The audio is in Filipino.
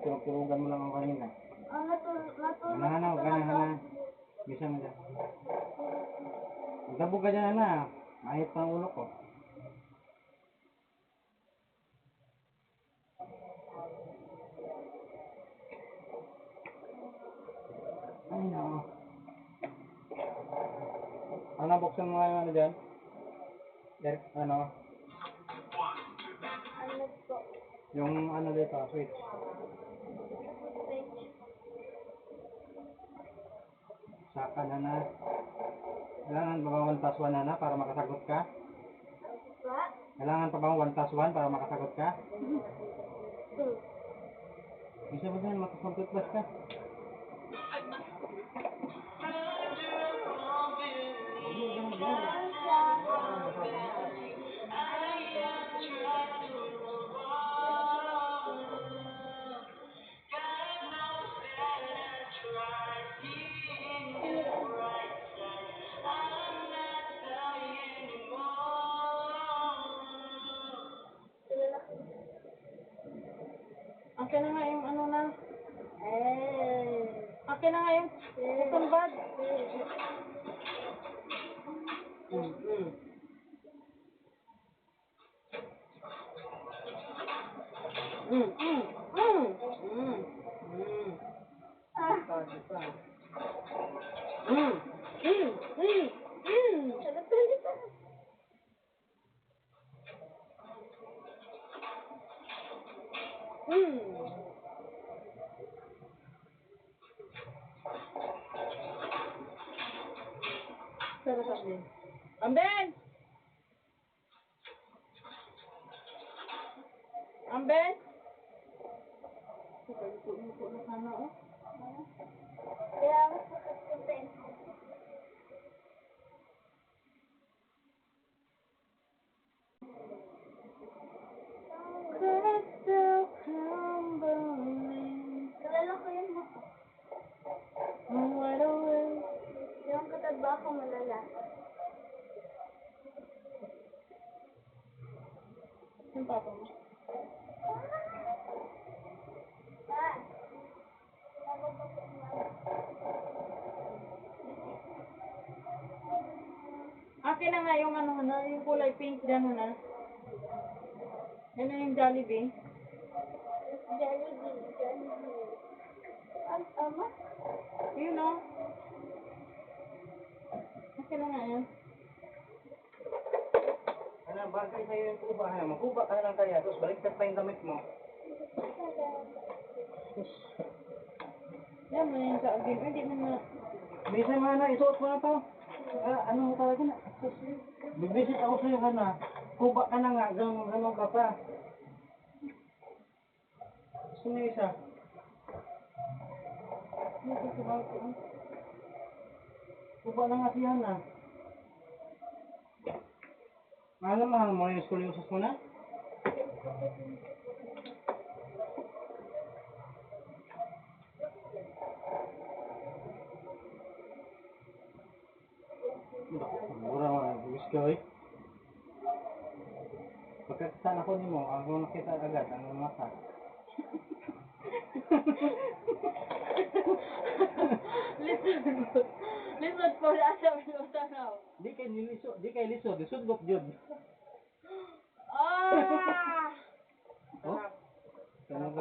tulog-tulogan mo lang ako kanina. Natulog Ganahan ko ganahan. Bisa mo dyan. Magdabog ka dyan, na. Ayot pa ang ulo ko. Ay, no. Ano, buksan mo nga yung ano dyan? Ano? Ano po? Yung ano dito, switch. Switch. Saka na. Kailangan pa bang 1 plus 1 na para makasagot ka? What? Kailangan pa bang 1 plus 1 para makasagot ka? 2. Bisa ba dyan, makasagot plus ka? Akin na nga yung ano na. Eh. Akin na nga yung cotton bud. Sarap din. Amben! Amben! Luto na sana, oh. Kaya mas makapagpapin. Crystal crumbling, Kilala ko yun mo. moon wide awake. Yung kataba ko malala. Yung papa mo. Ah. Akin na nga yung ano na, yung kulay pink dyan na. Yan na yung Jollibee. Jollibee. Ang ama? Yun, oh. Akin na nga yan. Ano, bagay sa'yo yung kuba. Ano, magkuba ka na lang kaya. Tapos baliktad pa yung damit mo. Yan mo yung saging. Ay, di mo na. Bisa mo na, isuot mo na to. Ano mo talaga na? Bibisit ako sa'yo ka na. Kuba ka na nga, gano'n ka pa. Gusto mo yung isa? Dito sa bago. Kuba na nga siya na. Mahal mo na yung scoliosis mo na? Mura mo, gusto ko eh. Pagkakasaan ako ni mo, ako nakita agad ang mata. Lisod po na sa minuta na. Di kay lisod, isudlok jud. Ah! Oh? Tanong